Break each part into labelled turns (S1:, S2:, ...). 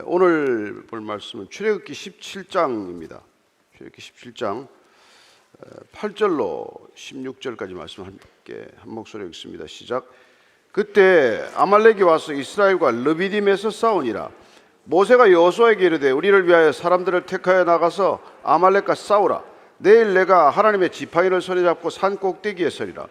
S1: 오늘 볼 말씀은 출애굽기 17장입니다. 출애굽기 17장 8절로 16절까지 말씀 함께 한 목소리로 읽습니다. 시작. 그때 아말렉이 와서 이스라엘과 르비딤에서 싸우니라. 모세가 여호수아에게 이르되 우리를 위하여 사람들을 택하여 나가서 아말렉과 싸우라. 내일 내가 하나님의 지팡이를 손에 잡고 산 꼭대기에 서리라.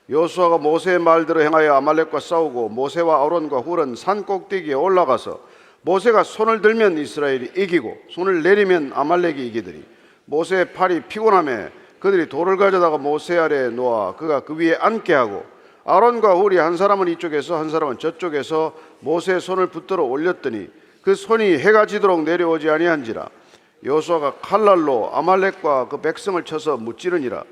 S1: 여호수아가 모세의 말대로 행하여 아말렉과 싸우고 모세와 아론과 훌은 산 꼭대기에 올라가서 모세가 손을 들면 이스라엘이 이기고 손을 내리면 아말렉이 이기더니 모세의 팔이 피곤하며 그들이 돌을 가져다가 모세 아래에 놓아 그가 그 위에 앉게 하고 아론과 훌이 한 사람은 이쪽에서 한 사람은 저쪽에서 모세의 손을 붙들어 올렸더니 그 손이 해가 지도록 내려오지 아니한지라. 여호수아가 칼날로 아말렉과 그 백성을 쳐서 무찌르니라.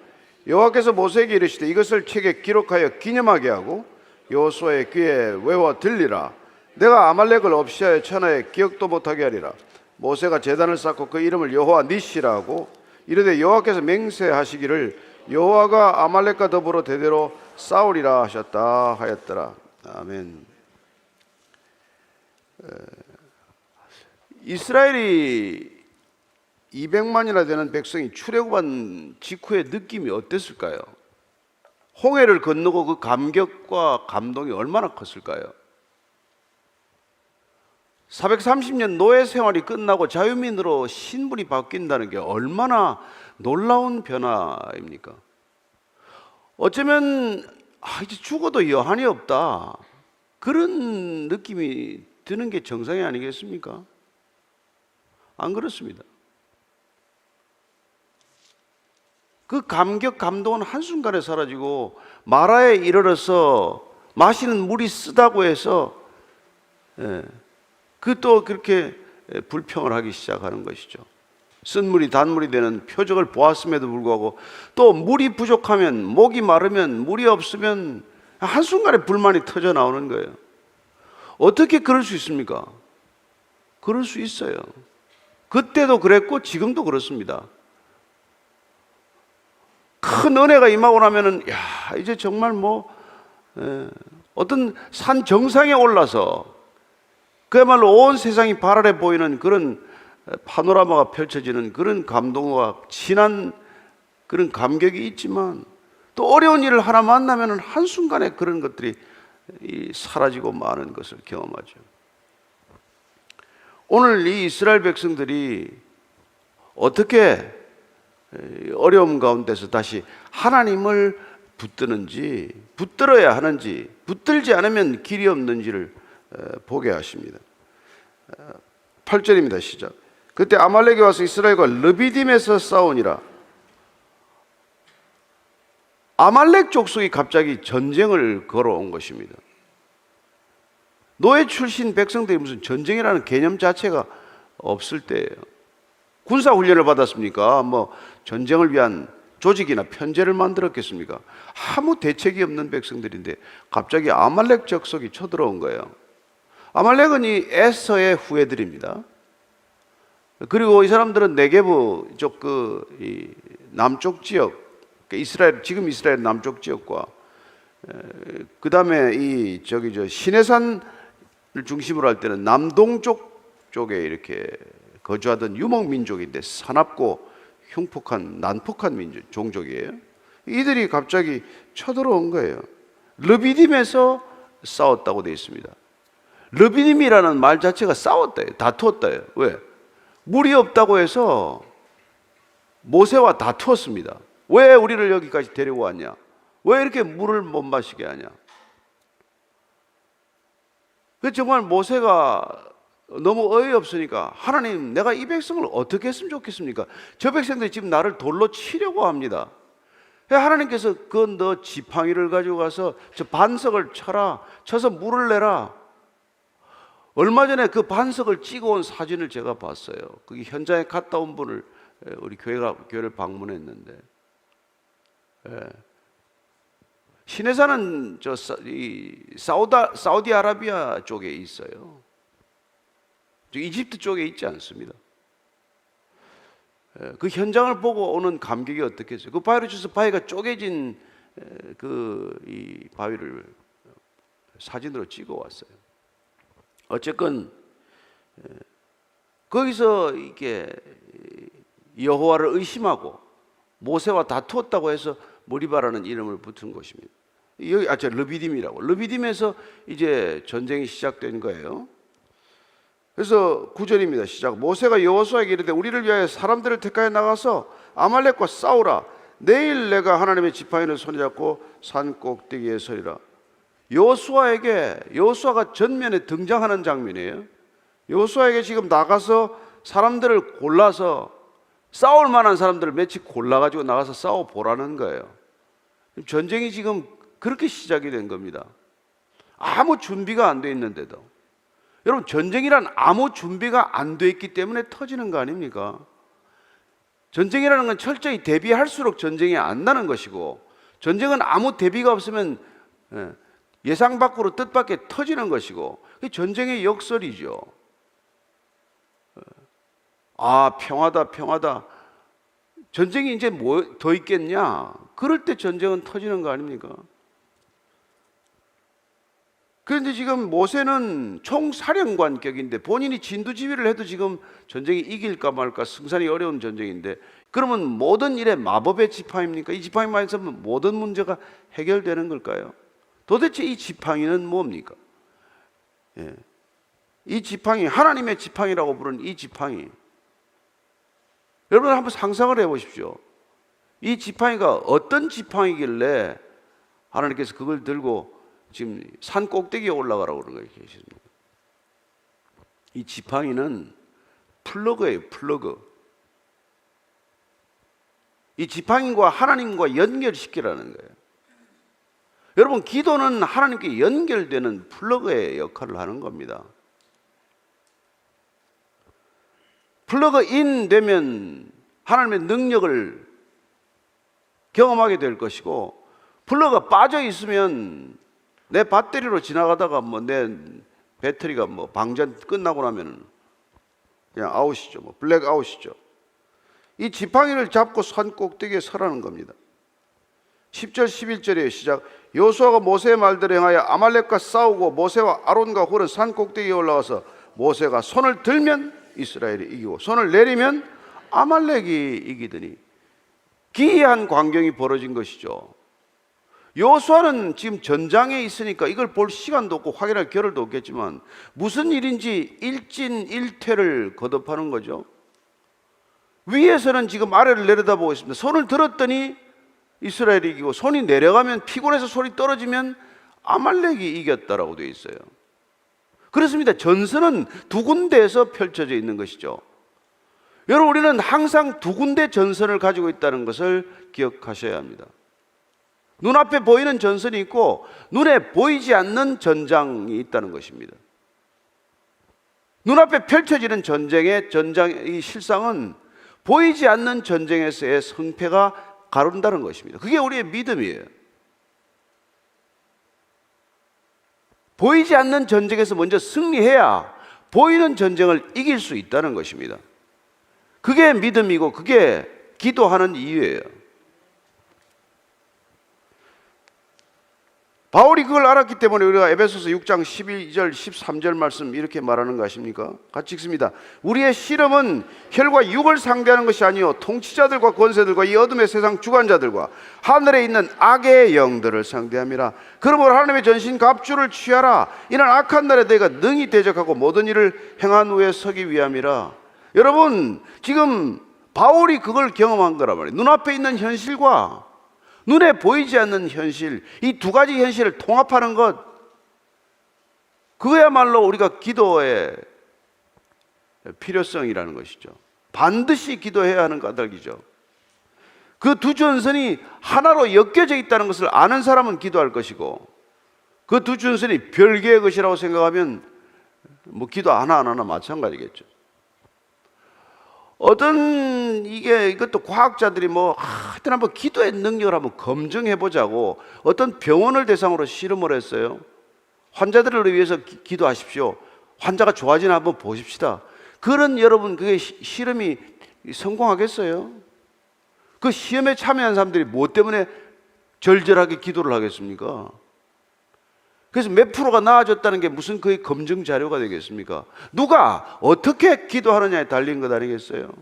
S1: 여호와께서 모세에게 이르시되 이것을 책에 기록하여 기념하게 하고 여호수아의 귀에 외워 들리라. 내가 아말렉을 없이 하여 천하에 기억도 못하게 하리라. 모세가 제단을 쌓고 그 이름을 여호와 니시라 하고 이르되 여호와께서 맹세하시기를 여호와가 아말렉과 더불어 대대로 싸우리라 하셨다 하였더라. 아멘. 이스라엘이 200만이나 되는 백성이 출애굽한 직후의 느낌이 어땠을까요? 홍해를 건너고 그 감격과 감동이 얼마나 컸을까요? 430년 노예 생활이 끝나고 자유민으로 신분이 바뀐다는 게 얼마나 놀라운 변화입니까? 어쩌면 이제 죽어도 여한이 없다, 그런 느낌이 드는 게 정상이 아니겠습니까? 안 그렇습니다. 그 감격, 감동은 한순간에 사라지고 마라에 이르러서 마시는 물이 쓰다고 해서 그 또 그렇게 불평을 하기 시작하는 것이죠. 쓴 물이 단물이 되는 표적을 보았음에도 불구하고 또 물이 부족하면, 목이 마르면, 물이 없으면 한순간에 불만이 터져 나오는 거예요. 어떻게 그럴 수 있습니까? 그럴 수 있어요. 그때도 그랬고 지금도 그렇습니다. 큰 은혜가 임하고 나면은 이제 정말 어떤 산 정상에 올라서 그야말로 온 세상이 발아래 보이는 그런 파노라마가 펼쳐지는 그런 감동과 진한 그런 감격이 있지만 또 어려운 일을 하나 만나면 한순간에 그런 것들이 사라지고 마는 것을 경험하죠. 오늘 이 이스라엘 백성들이 어떻게 어려움 가운데서 다시 하나님을 붙드는지, 붙들어야 하는지, 붙들지 않으면 길이 없는지를 보게 하십니다. 8절입니다. 시작. 그때 아말렉이 와서 이스라엘과 르비딤에서 싸우니라. 아말렉 족속이 갑자기 전쟁을 걸어온 것입니다. 노예 출신 백성들이 무슨 전쟁이라는 개념 자체가 없을 때예요. 군사훈련을 받았습니까? 전쟁을 위한 조직이나 편제를 만들었겠습니까? 아무 대책이 없는 백성들인데 갑자기 아말렉 족속이 쳐들어온 거예요. 아말렉은 이 에서의 후예들입니다. 그리고 이 사람들은 네게브 쪽 이 남쪽 지역, 지금 이스라엘 남쪽 지역과 그 다음에 시내산을 중심으로 할 때는 남동쪽 쪽에 이렇게 거주하던 유목민족인데 사납고 흉폭한 난폭한 종족이에요. 이들이 갑자기 쳐들어온 거예요. 르비딤에서 싸웠다고 되어 있습니다. 르비딤이라는 말 자체가 싸웠다예요. 다투었다예요. 왜? 물이 없다고 해서 모세와 다투었습니다. 왜 우리를 여기까지 데리고 왔냐? 왜 이렇게 물을 못 마시게 하냐? 정말 모세가 너무 어이없으니까 하나님, 내가 이 백성을 어떻게 했으면 좋겠습니까? 저 백성들이 지금 나를 돌로 치려고 합니다. 하나님께서 너 지팡이를 가지고 가서 저 반석을 쳐서 물을 내라. 얼마 전에 그 반석을 찍어온 사진을 제가 봤어요. 거기 현장에 갔다 온 분을 우리 교회를 방문했는데, 시내산은 사우디아라비아 쪽에 있어요. 이집트 쪽에 있지 않습니다. 그 현장을 보고 오는 감격이 어떻겠어요? 그 바위를 쳐서 바위가 쪼개진 이 바위를 사진으로 찍어 왔어요. 어쨌건 거기서 이게 여호와를 의심하고 모세와 다투었다고 해서 머리바라는 이름을 붙은 것입니다. 여기 르비딤이라고. 르비딤에서 이제 전쟁이 시작된 거예요. 그래서 9절입니다. 시작. 모세가 여호수아에게 이르되 우리를 위하여 사람들을 택하여 나가서 아말렉과 싸우라. 내일 내가 하나님의 지팡이를 손에 잡고 산 꼭대기에 서리라. 여호수아가 전면에 등장하는 장면이에요. 여호수아에게 지금 나가서 사람들을 골라서 싸울 만한 사람들을 며칠 골라가지고 나가서 싸워보라는 거예요. 전쟁이 지금 그렇게 시작이 된 겁니다. 아무 준비가 안 돼 있는데도. 여러분, 전쟁이란 아무 준비가 안 돼 있기 때문에 터지는 거 아닙니까? 전쟁이라는 건 철저히 대비할수록 전쟁이 안 나는 것이고, 전쟁은 아무 대비가 없으면 예상 밖으로 뜻밖의 터지는 것이고, 그게 전쟁의 역설이죠. 아, 평화다. 전쟁이 이제 뭐 더 있겠냐? 그럴 때 전쟁은 터지는 거 아닙니까? 그런데 지금 모세는 총사령관격인데 본인이 진두지휘를 해도 지금 전쟁이 이길까 말까 승산이 어려운 전쟁인데, 그러면 모든 일에 마법의 지팡이입니까? 이 지팡이만 있으면 모든 문제가 해결되는 걸까요? 도대체 이 지팡이는 뭡니까? 이 지팡이, 하나님의 지팡이라고 부르는 이 지팡이, 여러분 한번 상상을 해보십시오. 이 지팡이가 어떤 지팡이길래 하나님께서 그걸 들고 지금 산 꼭대기에 올라가라고 그런 거예요. 이 지팡이는 플러그예요. 플러그. 이 지팡이와 하나님과 연결시키라는 거예요. 여러분, 기도는 하나님께 연결되는 플러그의 역할을 하는 겁니다. 플러그 인 되면 하나님의 능력을 경험하게 될 것이고, 플러그가 빠져 있으면 내 배터리로 지나가다가 내 배터리가 방전 끝나고 나면 그냥 아웃이죠. 블랙 아웃이죠. 이 지팡이를 잡고 산 꼭대기에 서라는 겁니다. 10절 11절에 시작. 여호수아가 모세의 말대로 행하여 아말렉과 싸우고 모세와 아론과 홀은 산 꼭대기에 올라가서 모세가 손을 들면 이스라엘이 이기고 손을 내리면 아말렉이 이기더니, 기이한 광경이 벌어진 것이죠. 여호수아는 지금 전장에 있으니까 이걸 볼 시간도 없고 확인할 겨를도 없겠지만 무슨 일인지 일진일퇴를 거듭하는 거죠. 위에서는 지금 아래를 내려다보고 있습니다. 손을 들었더니 이스라엘이 이기고 손이 내려가면, 피곤해서 손이 떨어지면 아말렉이 이겼다라고 되어 있어요. 그렇습니다. 전선은 두 군데에서 펼쳐져 있는 것이죠. 여러분, 우리는 항상 두 군데 전선을 가지고 있다는 것을 기억하셔야 합니다. 눈앞에 보이는 전선이 있고 눈에 보이지 않는 전장이 있다는 것입니다. 눈앞에 펼쳐지는 전장의 실상은 보이지 않는 전쟁에서의 승패가 가른다는 것입니다. 그게 우리의 믿음이에요. 보이지 않는 전쟁에서 먼저 승리해야 보이는 전쟁을 이길 수 있다는 것입니다. 그게 믿음이고 그게 기도하는 이유예요. 바울이 그걸 알았기 때문에 우리가 에베소서 6장 12절 13절 말씀 이렇게 말하는 거 아십니까? 같이 읽습니다. 우리의 씨름은 혈과 육을 상대하는 것이 아니요 통치자들과 권세들과 이 어둠의 세상 주관자들과 하늘에 있는 악의 영들을 상대함이라. 그러므로 하나님의 전신 갑주를 취하라. 이는 악한 날에 너희가 능히 대적하고 모든 일을 행한 후에 서기 위함이라. 여러분, 지금 바울이 그걸 경험한 거란 말이에요. 눈앞에 있는 현실과 눈에 보이지 않는 현실, 이 두 가지 현실을 통합하는 것, 그거야말로 우리가 기도의 필요성이라는 것이죠. 반드시 기도해야 하는 까닭이죠. 그 두 전선이 하나로 엮여져 있다는 것을 아는 사람은 기도할 것이고, 그 두 전선이 별개의 것이라고 생각하면 기도 안 하나 마찬가지겠죠. 이것도 과학자들이 하여튼 한번 기도의 능력을 한번 검증해 보자고 어떤 병원을 대상으로 실험을 했어요. 환자들을 위해서 기도하십시오. 환자가 좋아지나 한번 보십시다. 여러분, 그게 실험이 성공하겠어요? 그 시험에 참여한 사람들이 뭐 때문에 절절하게 기도를 하겠습니까? 그래서 몇 프로가 나아졌다는 게 무슨 거의 검증 자료가 되겠습니까? 누가 어떻게 기도하느냐에 달린 것 아니겠어요?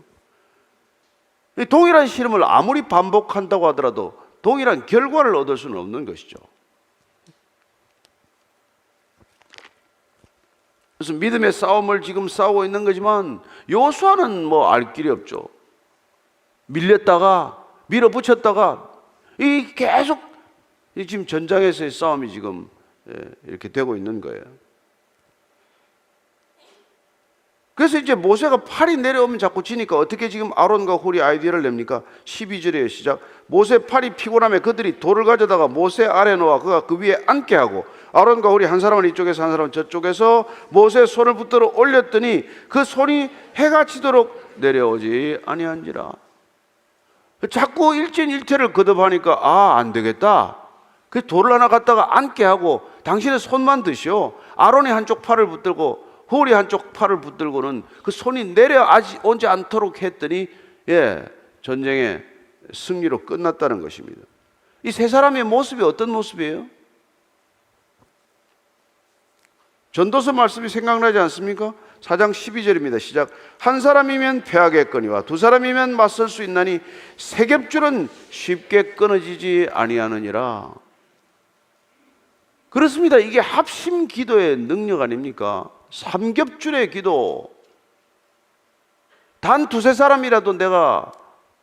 S1: 동일한 실험을 아무리 반복한다고 하더라도 동일한 결과를 얻을 수는 없는 것이죠. 그래서 믿음의 싸움을 지금 싸우고 있는 거지만 여호수아는 뭐 알 길이 없죠. 밀렸다가 밀어붙였다가 이 계속 지금 전장에서의 싸움이 지금 이렇게 되고 있는 거예요. 그래서 이제 모세가 팔이 내려오면 자꾸 지니까 어떻게 지금 아론과 홀이 아이디어를 냅니까? 12절에 시작. 모세 팔이 피곤하면 그들이 돌을 가져다가 모세 아래 놓아 그가 그 위에 앉게 하고 아론과 홀이 한 사람은 이쪽에서 한 사람은 저쪽에서 모세의 손을 붙들어 올렸더니 그 손이 해가 지도록 내려오지 아니한지라. 자꾸 일진일퇴를 거듭하니까 안 되겠다. 그 돌을 하나 갖다가 앉게 하고 당신의 손만 드시오. 아론이 한쪽 팔을 붙들고 홀이 한쪽 팔을 붙들고는 그 손이 내려오지 않도록 했더니 전쟁의 승리로 끝났다는 것입니다. 이 세 사람의 모습이 어떤 모습이에요? 전도서 말씀이 생각나지 않습니까? 4장 12절입니다. 시작. 한 사람이면 패하겠거니와 두 사람이면 맞설 수 있나니 세 겹줄은 쉽게 끊어지지 아니하느니라. 그렇습니다. 이게 합심 기도의 능력 아닙니까? 삼겹줄의 기도. 단 두세 사람이라도 내가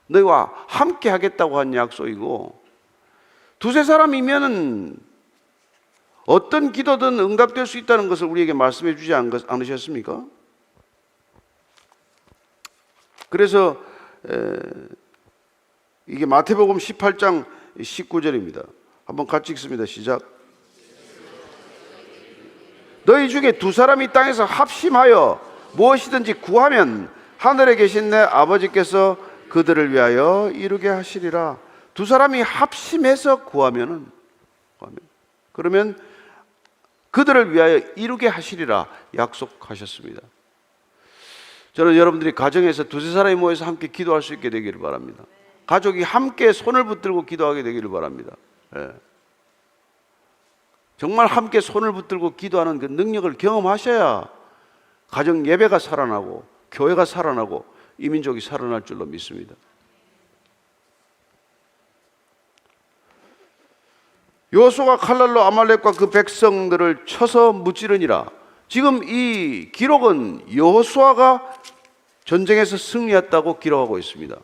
S1: 너희와 함께 하겠다고 한 약속이고, 두세 사람이면은 어떤 기도든 응답될 수 있다는 것을 우리에게 말씀해 주지 않으셨습니까? 그래서 이게 마태복음 18장 19절입니다. 한번 같이 읽습니다. 시작. 너희 중에 두 사람이 땅에서 합심하여 무엇이든지 구하면 하늘에 계신 내 아버지께서 그들을 위하여 이루게 하시리라. 두 사람이 합심해서 구하면 그러면 그들을 위하여 이루게 하시리라 약속하셨습니다. 저는 여러분들이 가정에서 두세 사람이 모여서 함께 기도할 수 있게 되기를 바랍니다. 가족이 함께 손을 붙들고 기도하게 되기를 바랍니다. 정말 함께 손을 붙들고 기도하는 그 능력을 경험하셔야 가정 예배가 살아나고 교회가 살아나고 이 민족이 살아날 줄로 믿습니다. 여호수아가 칼날로 아말렉과 그 백성들을 쳐서 무찌르니라. 지금 이 기록은 여호수아가 전쟁에서 승리했다고 기록하고 있습니다.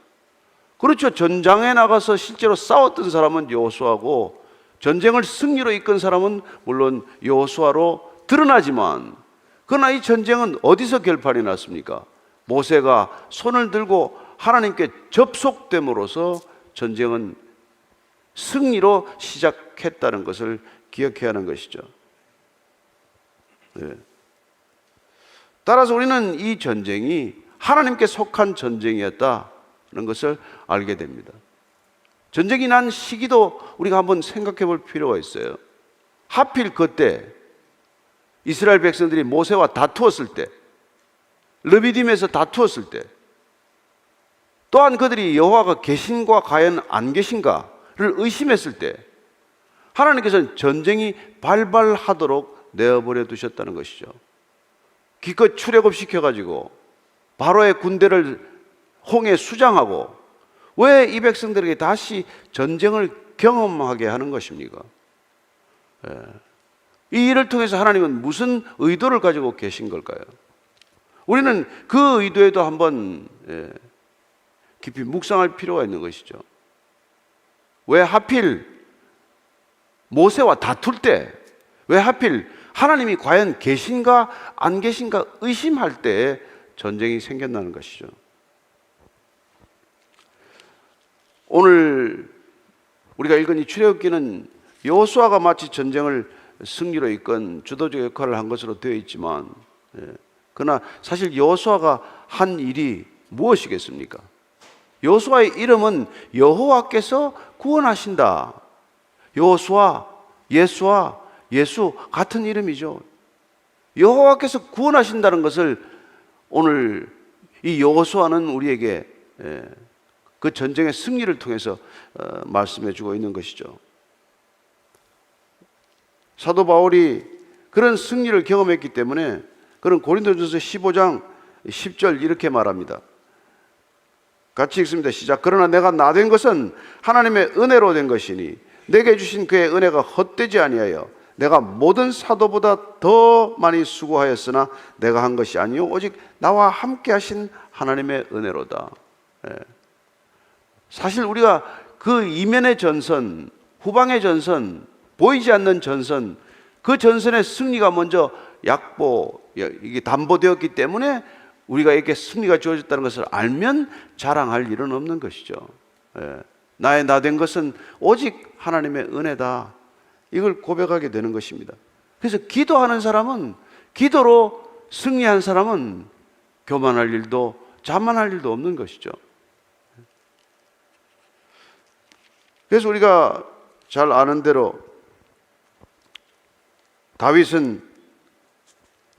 S1: 그렇죠. 전장에 나가서 실제로 싸웠던 사람은 여호수아고 전쟁을 승리로 이끈 사람은 물론 여호수아로 드러나지만, 그러나 이 전쟁은 어디서 결판이 났습니까? 모세가 손을 들고 하나님께 접속됨으로써 전쟁은 승리로 시작했다는 것을 기억해야 하는 것이죠. 따라서 우리는 이 전쟁이 하나님께 속한 전쟁이었다는 것을 알게 됩니다. 전쟁이 난 시기도 우리가 한번 생각해 볼 필요가 있어요. 하필 그때 이스라엘 백성들이 모세와 다투었을 때, 르비딤에서 다투었을 때, 또한 그들이 여호와가 계신가 과연 안 계신가를 의심했을 때 하나님께서는 전쟁이 발발하도록 내어버려 두셨다는 것이죠. 기껏 출애굽시켜가지고 바로의 군대를 홍해 수장하고 왜 이 백성들에게 다시 전쟁을 경험하게 하는 것입니까? 이 일을 통해서 하나님은 무슨 의도를 가지고 계신 걸까요? 우리는 그 의도에도 한번 깊이 묵상할 필요가 있는 것이죠. 왜 하필 모세와 다툴 때, 왜 하필 하나님이 과연 계신가 안 계신가 의심할 때 전쟁이 생겨나는 것이죠. 오늘 우리가 읽은 이 출애굽기는 여호수아가 마치 전쟁을 승리로 이끈 주도적 역할을 한 것으로 되어 있지만, 그러나 사실 여호수아가 한 일이 무엇이겠습니까? 여호수아의 이름은 여호와께서 구원하신다. 여호수아, 예수와 예수 같은 이름이죠. 여호와께서 구원하신다는 것을 오늘 이 여호수아는 우리에게 그 전쟁의 승리를 통해서 말씀해 주고 있는 것이죠. 사도 바울이 그런 승리를 경험했기 때문에 그런 고린도전서 15장 10절 이렇게 말합니다. 같이 읽습니다. 시작. 그러나 내가 나 된 것은 하나님의 은혜로 된 것이니 내게 주신 그의 은혜가 헛되지 아니하여 내가 모든 사도보다 더 많이 수고하였으나 내가 한 것이 아니요 오직 나와 함께 하신 하나님의 은혜로다. 사실 우리가 그 이면의 전선, 후방의 전선, 보이지 않는 전선, 그 전선의 승리가 먼저 이게 담보되었기 때문에 우리가 이렇게 승리가 주어졌다는 것을 알면 자랑할 일은 없는 것이죠. 나의 나 된 것은 오직 하나님의 은혜다. 이걸 고백하게 되는 것입니다. 그래서 기도하는 사람은, 기도로 승리한 사람은 교만할 일도 자만할 일도 없는 것이죠. 그래서 우리가 잘 아는 대로 다윗은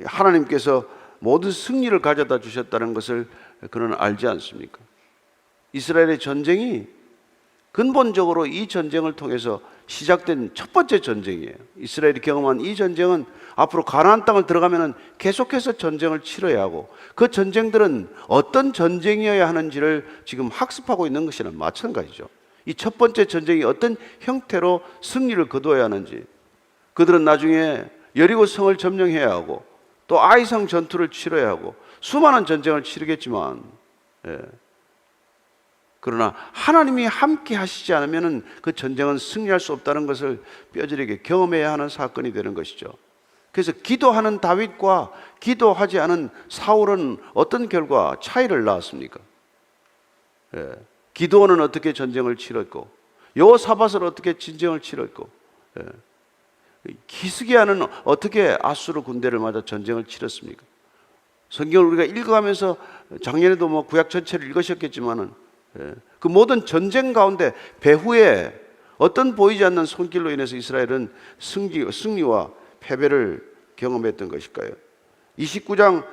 S1: 하나님께서 모든 승리를 가져다 주셨다는 것을 그는 알지 않습니까? 이스라엘의 전쟁이 근본적으로 이 전쟁을 통해서 시작된 첫 번째 전쟁이에요. 이스라엘이 경험한 이 전쟁은 앞으로 가나안 땅을 들어가면 계속해서 전쟁을 치러야 하고, 그 전쟁들은 어떤 전쟁이어야 하는지를 지금 학습하고 있는 것이랑 마찬가지죠. 이 첫 번째 전쟁이 어떤 형태로 승리를 거두어야 하는지, 그들은 나중에 여리고 성을 점령해야 하고 또 아이성 전투를 치러야 하고 수많은 전쟁을 치르겠지만, 그러나 하나님이 함께 하시지 않으면 그 전쟁은 승리할 수 없다는 것을 뼈저리게 경험해야 하는 사건이 되는 것이죠. 그래서 기도하는 다윗과 기도하지 않은 사울은 어떤 결과 차이를 낳았습니까? 기도원은 어떻게 전쟁을 치렀고, 여호사밧은 어떻게 전쟁을 치렀고, 히스기야는 어떻게 아수르 군대를 맞아 전쟁을 치렀습니까? 성경을 우리가 읽어가면서 작년에도 구약 전체를 읽으셨겠지만은 그 모든 전쟁 가운데 배후에 어떤 보이지 않는 손길로 인해서 이스라엘은 승리와 패배를 경험했던 것일까요? 29장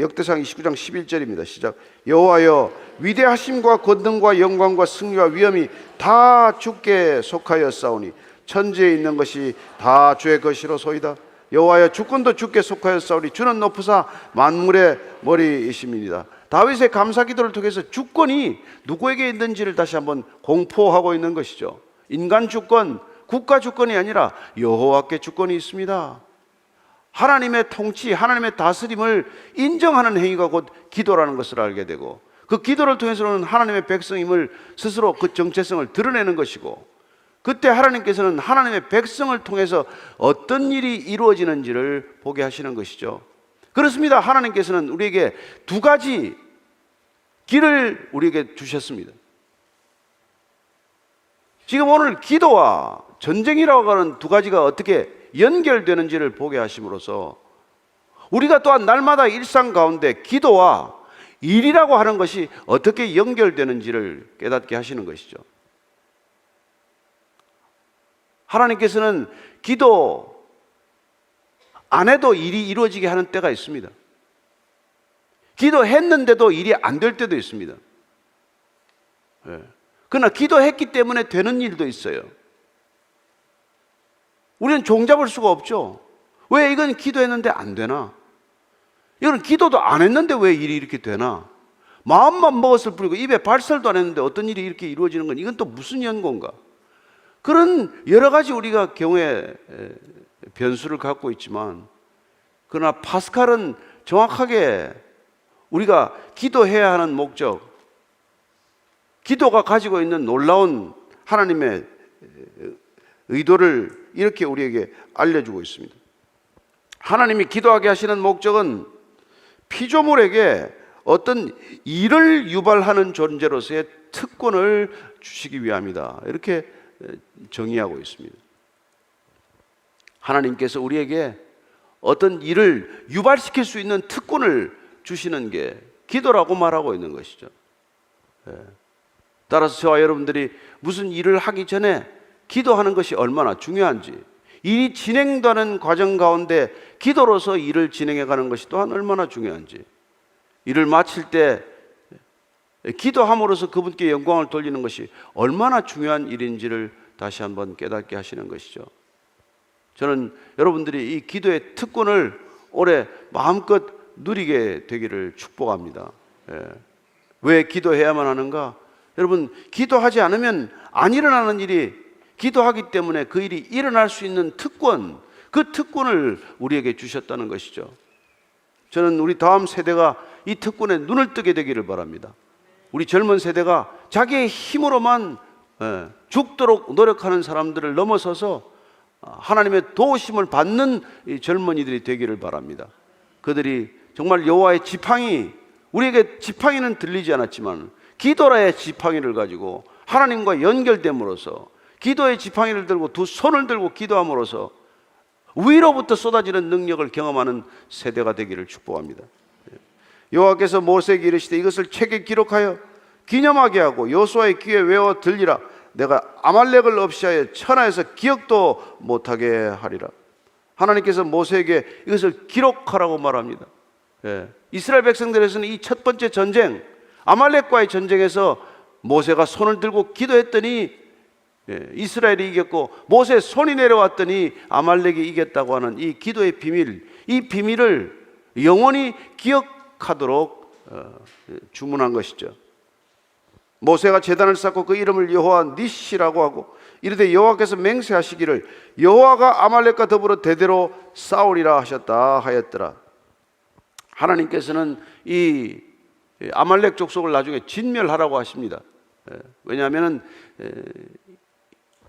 S1: 역대상 29장 11절입니다. 시작. 여호와여 위대하심과 권능과 영광과 승리와 위엄이 다 주께 속하였사오니 천지에 있는 것이 다 주의 것이로소이다. 여호와여 주권도 주께 속하였사오니 주는 높으사 만물의 머리이십니다. 다윗의 감사 기도를 통해서 주권이 누구에게 있는지를 다시 한번 공포하고 있는 것이죠. 인간 주권, 국가 주권이 아니라 여호와께 주권이 있습니다. 하나님의 통치, 하나님의 다스림을 인정하는 행위가 곧 기도라는 것을 알게 되고, 그 기도를 통해서는 하나님의 백성임을 스스로 그 정체성을 드러내는 것이고, 그때 하나님께서는 하나님의 백성을 통해서 어떤 일이 이루어지는지를 보게 하시는 것이죠. 그렇습니다. 하나님께서는 우리에게 두 가지 길을 우리에게 주셨습니다. 지금 오늘 기도와 전쟁이라고 하는 두 가지가 어떻게 연결되는지를 보게 하심으로써 우리가 또한 날마다 일상 가운데 기도와 일이라고 하는 것이 어떻게 연결되는지를 깨닫게 하시는 것이죠. 하나님께서는 기도 안 해도 일이 이루어지게 하는 때가 있습니다. 기도했는데도 일이 안 될 때도 있습니다. 그러나 기도했기 때문에 되는 일도 있어요. 우리는 종잡을 수가 없죠. 왜 이건 기도했는데 안 되나? 이건 기도도 안 했는데 왜 일이 이렇게 되나? 마음만 먹었을 뿐이고 입에 발설도 안 했는데 어떤 일이 이렇게 이루어지는 건 이건 또 무슨 연고인가? 그런 여러 가지 우리가 경우에 변수를 갖고 있지만, 그러나 파스칼은 정확하게 우리가 기도해야 하는 목적, 기도가 가지고 있는 놀라운 하나님의 의도를 이렇게 우리에게 알려주고 있습니다. 하나님이 기도하게 하시는 목적은 피조물에게 어떤 일을 유발하는 존재로서의 특권을 주시기 위함이다. 이렇게 정의하고 있습니다. 하나님께서 우리에게 어떤 일을 유발시킬 수 있는 특권을 주시는 게 기도라고 말하고 있는 것이죠. 따라서 저와 여러분들이 무슨 일을 하기 전에 기도하는 것이 얼마나 중요한지, 일이 진행되는 과정 가운데 기도로서 일을 진행해가는 것이 또한 얼마나 중요한지, 일을 마칠 때 기도함으로써 그분께 영광을 돌리는 것이 얼마나 중요한 일인지를 다시 한번 깨닫게 하시는 것이죠. 저는 여러분들이 이 기도의 특권을 올해 마음껏 누리게 되기를 축복합니다. 왜 기도해야만 하는가? 여러분, 기도하지 않으면 안 일어나는 일이, 기도하기 때문에 그 일이 일어날 수 있는 특권, 그 특권을 우리에게 주셨다는 것이죠. 저는 우리 다음 세대가 이 특권에 눈을 뜨게 되기를 바랍니다. 우리 젊은 세대가 자기의 힘으로만 죽도록 노력하는 사람들을 넘어서서 하나님의 도우심을 받는 이 젊은이들이 되기를 바랍니다. 그들이 정말 여호와의 지팡이, 우리에게 지팡이는 들리지 않았지만 기도라의 지팡이를 가지고 하나님과 연결됨으로써, 기도의 지팡이를 들고 두 손을 들고 기도함으로써 위로부터 쏟아지는 능력을 경험하는 세대가 되기를 축복합니다. 여호와께서 모세에게 이르시되 이것을 책에 기록하여 기념하게 하고 여호수아의 귀에 외워 들리라. 내가 아말렉을 없이하여 천하에서 기억도 못하게 하리라. 하나님께서 모세에게 이것을 기록하라고 말합니다. 이스라엘 백성들에서는 이 첫 번째 전쟁, 아말렉과의 전쟁에서 모세가 손을 들고 기도했더니 이스라엘이 이겼고, 모세의 손이 내려왔더니 아말렉이 이겼다고 하는 이 기도의 비밀, 이 비밀을 영원히 기억하도록 주문한 것이죠. 모세가 제단을 쌓고 그 이름을 여호와 니시라고 하고 이르되 여호와께서 맹세하시기를 여호와가 아말렉과 더불어 대대로 싸우리라 하셨다 하였더라. 하나님께서는 이 아말렉 족속을 나중에 진멸하라고 하십니다. 왜냐하면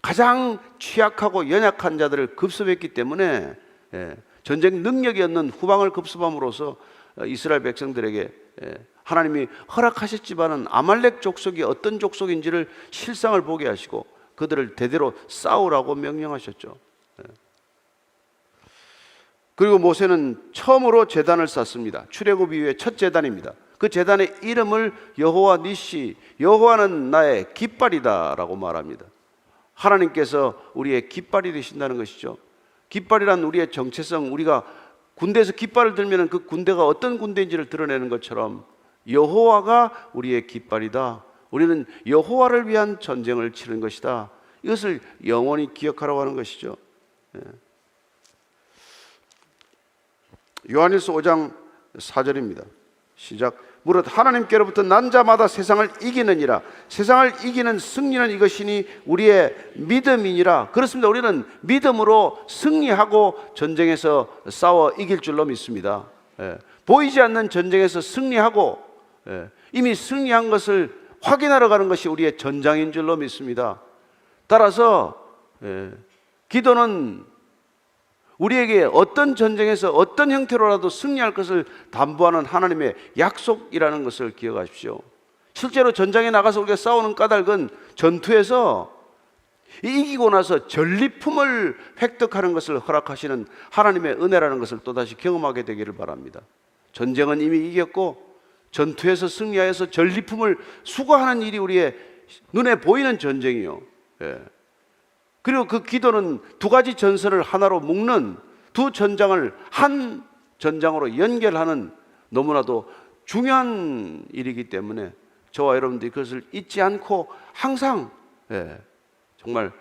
S1: 가장 취약하고 연약한 자들을 급습했기 때문에 전쟁 능력이 없는 후방을 급습함으로써 이스라엘 백성들에게 하나님이 허락하셨지만은 아말렉 족속이 어떤 족속인지를 실상을 보게 하시고 그들을 대대로 싸우라고 명령하셨죠. 그리고 모세는 처음으로 제단을 쌓습니다. 출애굽 이후에 첫 제단입니다. 그 제단의 이름을 여호와 니시, 여호와는 나의 깃발이다 라고 말합니다. 하나님께서 우리의 깃발이 되신다는 것이죠. 깃발이란 우리의 정체성, 우리가 군대에서 깃발을 들면 그 군대가 어떤 군대인지를 드러내는 것처럼 여호와가 우리의 깃발이다. 우리는 여호와를 위한 전쟁을 치는 것이다. 이것을 영원히 기억하라고 하는 것이죠. 요한일서 5장 4절입니다. 시작. 무릇 하나님께로부터 난 자마다 세상을 이기느니라. 세상을 이기는 승리는 이것이니 우리의 믿음이니라. 그렇습니다. 우리는 믿음으로 승리하고 전쟁에서 싸워 이길 줄로 믿습니다. 보이지 않는 전쟁에서 승리하고 이미 승리한 것을 확인하러 가는 것이 우리의 전장인 줄로 믿습니다. 따라서 기도는 우리에게 어떤 전쟁에서 어떤 형태로라도 승리할 것을 담보하는 하나님의 약속이라는 것을 기억하십시오. 실제로 전장에 나가서 우리가 싸우는 까닭은 전투에서 이기고 나서 전리품을 획득하는 것을 허락하시는 하나님의 은혜라는 것을 또다시 경험하게 되기를 바랍니다. 전쟁은 이미 이겼고 전투에서 승리하여서 전리품을 수거하는 일이 우리의 눈에 보이는 전쟁이요. 그리고 그 기도는 두 가지 전선을 하나로 묶는, 두 전장을 한 전장으로 연결하는 너무나도 중요한 일이기 때문에 저와 여러분들이 그것을 잊지 않고 항상 정말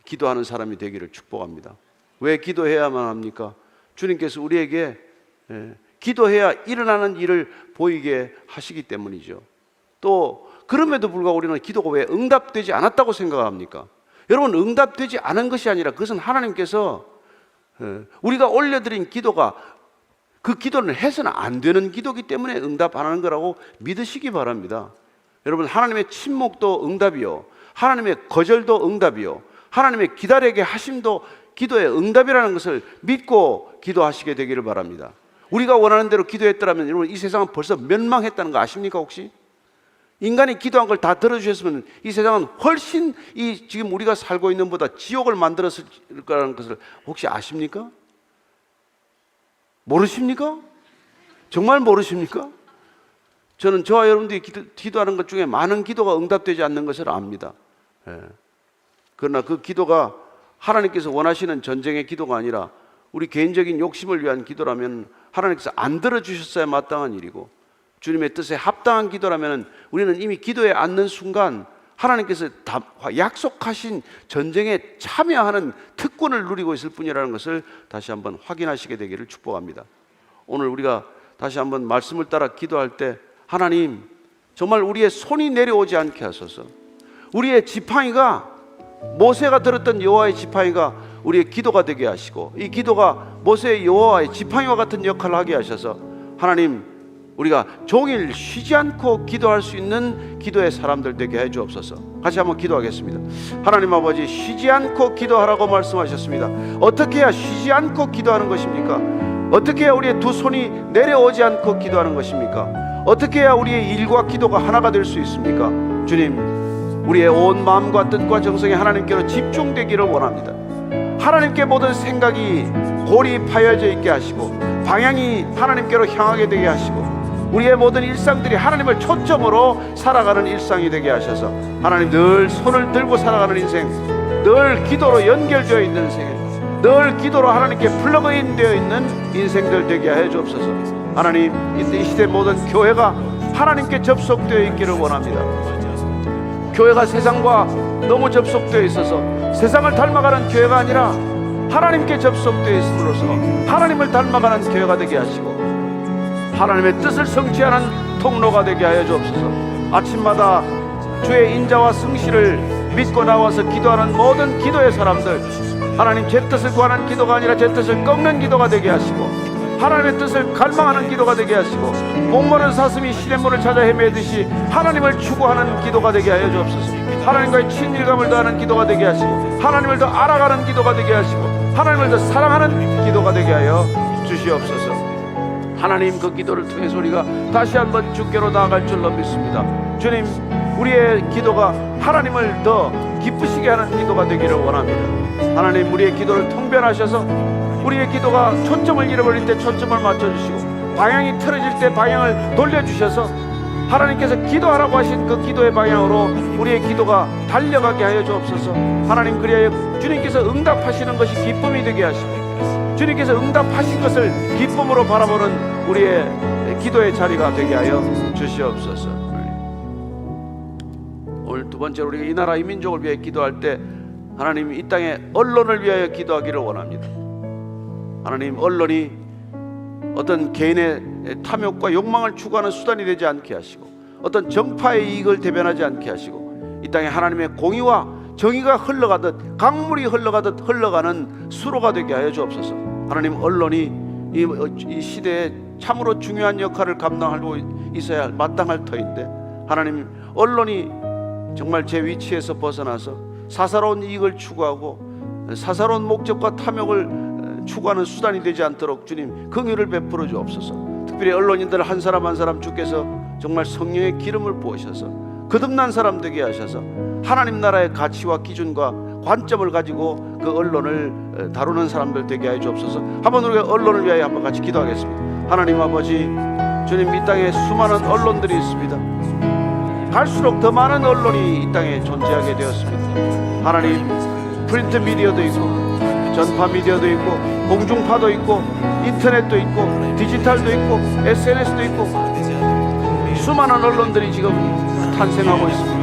S1: 기도하는 사람이 되기를 축복합니다. 왜 기도해야만 합니까? 주님께서 우리에게 기도해야 일어나는 일을 보이게 하시기 때문이죠. 또 그럼에도 불구하고 우리는 기도가 왜 응답되지 않았다고 생각합니까? 여러분, 응답되지 않은 것이 아니라 그것은 하나님께서 우리가 올려드린 기도가 그 기도는 해서는 안 되는 기도이기 때문에 응답 안 하는 거라고 믿으시기 바랍니다. 여러분, 하나님의 침묵도 응답이요, 하나님의 거절도 응답이요, 하나님의 기다리게 하심도 기도의 응답이라는 것을 믿고 기도하시게 되기를 바랍니다. 우리가 원하는 대로 기도했더라면 여러분, 이 세상은 벌써 멸망했다는 거 아십니까? 혹시? 인간이 기도한 걸 다 들어주셨으면 이 세상은 훨씬 이 지금 우리가 살고 있는 보다 지옥을 만들었을 거라는 것을 혹시 아십니까? 모르십니까? 정말 모르십니까? 저는 저와 여러분들이 기도하는 것 중에 많은 기도가 응답되지 않는 것을 압니다. 그러나 그 기도가 하나님께서 원하시는 전쟁의 기도가 아니라 우리 개인적인 욕심을 위한 기도라면 하나님께서 안 들어주셨어야 마땅한 일이고, 주님의 뜻에 합당한 기도라면 우리는 이미 기도에 앉는 순간 하나님께서 약속하신 전쟁에 참여하는 특권을 누리고 있을 뿐이라는 것을 다시 한번 확인하시게 되기를 축복합니다. 오늘 우리가 다시 한번 말씀을 따라 기도할 때 하나님 정말 우리의 손이 내려오지 않게 하소서. 우리의 지팡이가 모세가 들었던 여호와의 지팡이가 우리의 기도가 되게 하시고 이 기도가 모세의 여호와의 지팡이와 같은 역할을 하게 하셔서 하나님 우리가 종일 쉬지 않고 기도할 수 있는 기도의 사람들 되게 해 주옵소서. 같이 한번 기도하겠습니다. 하나님 아버지, 쉬지 않고 기도하라고 말씀하셨습니다. 어떻게 해야 쉬지 않고 기도하는 것입니까? 어떻게 해야 우리의 두 손이 내려오지 않고 기도하는 것입니까? 어떻게 해야 우리의 일과 기도가 하나가 될 수 있습니까? 주님, 우리의 온 마음과 뜻과 정성이 하나님께로 집중되기를 원합니다. 하나님께 모든 생각이 고립하여져 있게 하시고 방향이 하나님께로 향하게 되게 하시고 우리의 모든 일상들이 하나님을 초점으로 살아가는 일상이 되게 하셔서 하나님 늘 손을 들고 살아가는 인생, 늘 기도로 연결되어 있는 인생, 늘 기도로 하나님께 플러그인 되어 있는 인생들 되게 해 주옵소서. 하나님, 이 시대 모든 교회가 하나님께 접속되어 있기를 원합니다. 교회가 세상과 너무 접속되어 있어서 세상을 닮아가는 교회가 아니라 하나님께 접속되어 있음으로써 하나님을 닮아가는 교회가 되게 하시고 하나님의 뜻을 성취하는 통로가 되게 하여 주옵소서. 아침마다 주의 인자와 성실을 믿고 나와서 기도하는 모든 기도의 사람들, 하나님 제 뜻을 구하는 기도가 아니라 제 뜻을 꺾는 기도가 되게 하시고 하나님의 뜻을 갈망하는 기도가 되게 하시고 목마른 사슴이 시냇물을 찾아 헤매듯이 하나님을 추구하는 기도가 되게 하여 주옵소서. 하나님과의 친밀감을 더하는 기도가 되게 하시고 하나님을 더 알아가는 기도가 되게 하시고 하나님을 더 사랑하는 기도가 되게 하여 주시옵소서. 하나님, 그 기도를 통해서 우리가 다시 한번 주께로 나아갈 줄로 믿습니다. 주님, 우리의 기도가 하나님을 더 기쁘시게 하는 기도가 되기를 원합니다. 하나님, 우리의 기도를 통변하셔서 우리의 기도가 초점을 잃어버릴 때 초점을 맞춰주시고 방향이 틀어질 때 방향을 돌려주셔서 하나님께서 기도하라고 하신 그 기도의 방향으로 우리의 기도가 달려가게 하여 주옵소서. 하나님, 그리하여 주님께서 응답하시는 것이 기쁨이 되게 하시고 주님께서 응답하신 것을 기쁨으로 바라보는 우리의 기도의 자리가 되게 하여 주시옵소서. 오늘 두 번째로 우리가 이 나라 이 민족을 위해 기도할 때 하나님, 이 땅의 언론을 위하여 기도하기를 원합니다. 하나님, 언론이 어떤 개인의 탐욕과 욕망을 추구하는 수단이 되지 않게 하시고 어떤 정파의 이익을 대변하지 않게 하시고 이 땅에 하나님의 공의와 정의가 흘러가듯 강물이 흘러가듯 흘러가는 수로가 되게 하여 주옵소서. 하나님, 언론이 이 시대에 참으로 중요한 역할을 감당하고 있어야 마땅할 터인데 하나님, 언론이 정말 제 위치에서 벗어나서 사사로운 이익을 추구하고 사사로운 목적과 탐욕을 추구하는 수단이 되지 않도록 주님 긍휼을 베풀어 주옵소서. 특별히 언론인들 한 사람 한 사람 주께서 정말 성령의 기름을 부으셔서 거듭난 사람 되게 하셔서 하나님 나라의 가치와 기준과 관점을 가지고 그 언론을 다루는 사람들 되게 하여 주옵소서. 한번 우리가 언론을 위하여 한번 같이 기도하겠습니다. 하나님 아버지, 주님, 이 땅에 수많은 언론들이 있습니다. 갈수록 더 많은 언론이 이 땅에 존재하게 되었습니다. 하나님, 프린트 미디어도 있고 전파 미디어도 있고 공중파도 있고 인터넷도 있고 디지털도 있고 SNS도 있고 수많은 언론들이 지금 탄생하고 있습니다.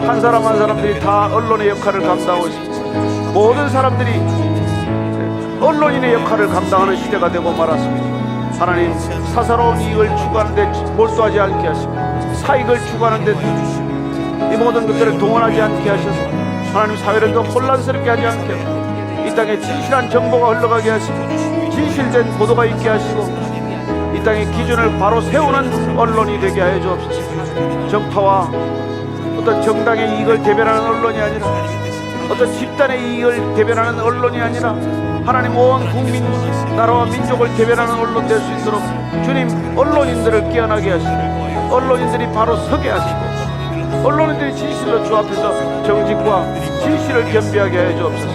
S1: 한 사람 한 사람들이 다 언론의 역할을 감당하고 있습니다. 모든 사람들이 언론인의 역할을 감당하는 시대가 되고 말았습니다. 하나님, 사사로운 이익을 추구하는 데 몰두하지 않게 하시고 사익을 추구하는 데 이 모든 것들을 동원하지 않게 하셔서 하나님, 사회를 더 혼란스럽게 하지 않게 하시고 이 땅에 진실한 정보가 흘러가게 하시고 진실된 보도가 있게 하시고 이 땅의 기준을 바로 세우는 언론이 되게 하여 주옵소서. 정파와 어떤 정당의 이익을 대변하는 언론이 아니라 어떤 집단의 이익을 대변하는 언론이 아니라 하나님, 온 국민 나라와 민족을 대변하는 언론 될 수 있도록 주님, 언론인들을 깨어나게 하시고 언론인들이 바로 서게 하시고 언론인들이 진실로 주 앞에서 정직과 진실을 겸비하게 하여 주옵소서.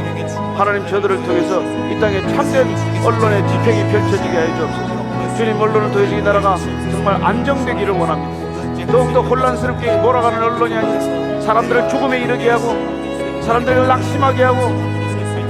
S1: 하나님, 저들을 통해서 이 땅에 참된 언론의 집행이 펼쳐지게 하여 주옵소서. 주님, 언론을 통해서 이 나라가 정말 안정되기를 원합니다. 더욱더 혼란스럽게 몰아가는 언론이 아니라 사람들을 죽음에 이르게 하고 사람들을 낙심하게 하고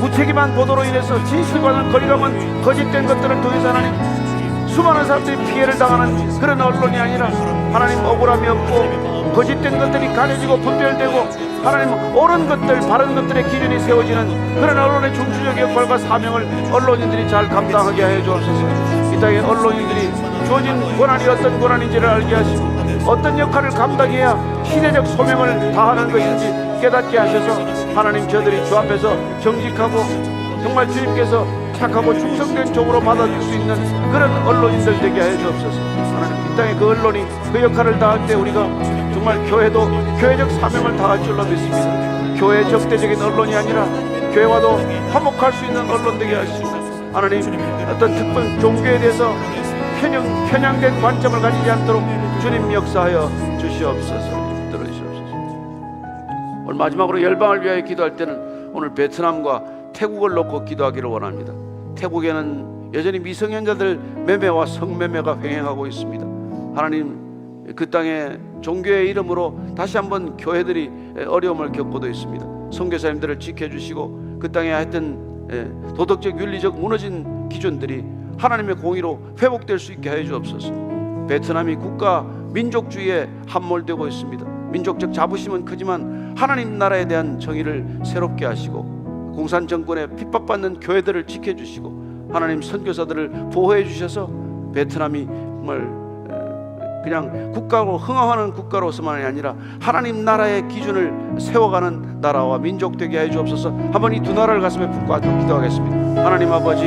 S1: 무책임한 보도로 인해서 진실과는 거리감은 거짓된 것들을 통해서 하나님, 수많은 사람들이 피해를 당하는 그런 언론이 아니라 하나님, 억울함이 없고 거짓된 것들이 가려지고 분별되고 하나님 옳은 것들, 바른 것들의 기준이 세워지는 그런 언론의 중추적 역할과 사명을 언론인들이 잘 감당하게 하여 주옵소서. 이 땅에 언론인들이 주어진 권한이 어떤 권한인지를 알게 하시고 어떤 역할을 감당해야 시대적 소명을 다하는 것인지 깨닫게 하셔서 하나님 저들이 주 앞에서 정직하고 정말 주님께서 착하고 충성된 종으로 받아줄 수 있는 그런 언론인들 되게 하여 주옵소서. 하나님 이 땅에 그 언론이 그 역할을 다할 때 우리가 정말 교회도 교회적 사명을 다할 줄로 믿습니다. 교회 적대적인 언론이 아니라 교회와도 화목할 수 있는 언론 되게 하시고 하나님 어떤 특정 종교에 대해서 편향된 관점을 가지지 않도록 주님 역사하여 주시옵소서. 들어주시옵소서. 오늘 마지막으로 열방을 위하여 기도할 때는 오늘 베트남과 태국을 놓고 기도하기를 원합니다. 태국에는 여전히 미성년자들 매매와 성매매가 횡행하고 있습니다. 하나님 그 땅에 종교의 이름으로 다시 한번 교회들이 어려움을 겪고도 있습니다. 선교사님들을 지켜주시고 그 땅에 하여튼 도덕적 윤리적 무너진 기준들이 하나님의 공의로 회복될 수 있게 하여 주옵소서. 베트남이 국가 민족주의에 함몰되고 있습니다. 민족적 자부심은 크지만 하나님 나라에 대한 정의를 새롭게 하시고 공산 정권에 핍박받는 교회들을 지켜주시고 하나님 선교사들을 보호해 주셔서 베트남이 정말 그냥 국가로 흥황하는 국가로서만이 아니라 하나님 나라의 기준을 세워가는 나라와 민족 되게 해 주옵소서. 한번 이 두 나라를 가슴에 품고 기도하겠습니다. 하나님 아버지,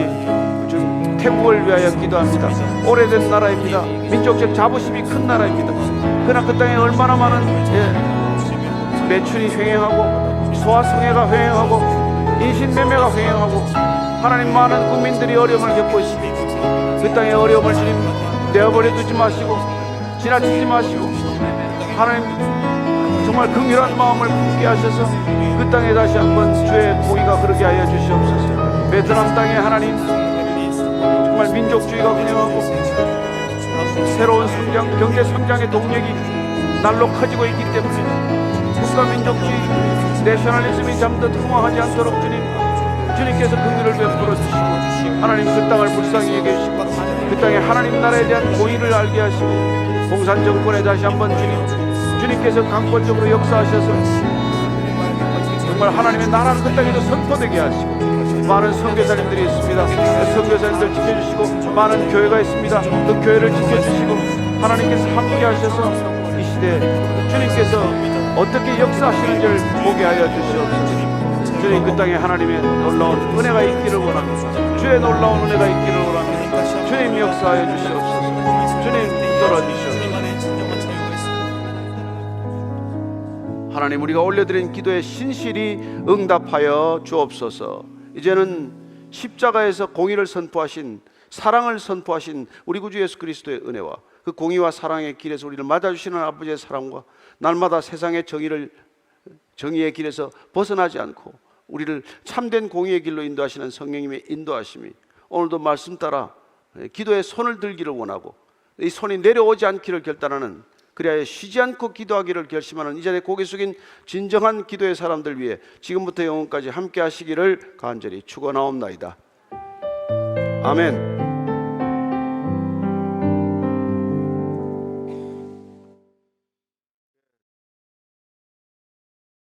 S1: 지금 태국을 위하여 기도합니다. 오래된 나라입니다. 민족적 자부심이 큰 나라입니다. 그러나 그 땅에 얼마나 많은 매출이 횡행하고 소아성애가 횡행하고 인신매매가 횡행하고 하나님 많은 국민들이 어려움을 겪고 있습니다. 그 땅의 어려움을 주님 내어버려 두지 마시고 지나치지 마시고 하나님 정말 긍휼한 마음을 품게 하셔서 그 땅에 다시 한번 주의 공의가 흐르게 하여 주시옵소서. 베트남 땅에 하나님 정말 민족주의가 횡행하고 새로운 성장, 경제 성장의 동력이 날로 커지고 있기 때문에 국가 민족주의, 내셔널리즘이 잠든 흥황하지 않도록 주님께서 긍휼을 베풀어 주시고 하나님 그 땅을 불쌍히 여기시고 그 땅에 하나님 나라에 대한 공의를 알게 하시고 공산 정권에 다시 한번 주님께서 강권적으로 역사하셔서 정말 하나님의 나라를 그 땅에도 선포되게 하시고 많은 선교사님들이 있습니다. 선교사님들 지켜주시고 많은 교회가 있습니다. 그 교회를 지켜주시고 하나님께서 함께 하셔서 이 시대에 주님께서 어떻게 역사하시는지를 보게 하여 주시옵소서. 주님 그 땅에 하나님의 놀라운 은혜가 있기를 원합니다. 주의 놀라운 은혜가 있기를 원합니다. 주님 역사하여 주시옵소서. 주님 돌아주시옵소서. 하나님 우리가 올려드린 기도에 신실히 응답하여 주옵소서. 이제는 십자가에서 공의를 선포하신 사랑을 선포하신 우리 구주 예수 그리스도의 은혜와 그 공의와 사랑의 길에서 우리를 맞아주시는 아버지의 사랑과 날마다 세상의 정의의 길에서 벗어나지 않고 우리를 참된 공의의 길로 인도하시는 성령님의 인도하심이 오늘도 말씀 따라 기도에 손을 들기를 원하고 이 손이 내려오지 않기를 결단하는 그리하여 쉬지 않고 기도하기를 결심하는 이 자리에 고개 숙인 진정한 기도의 사람들 위해 지금부터 영원까지 함께 하시기를 간절히 축원하옵나이다. 아멘.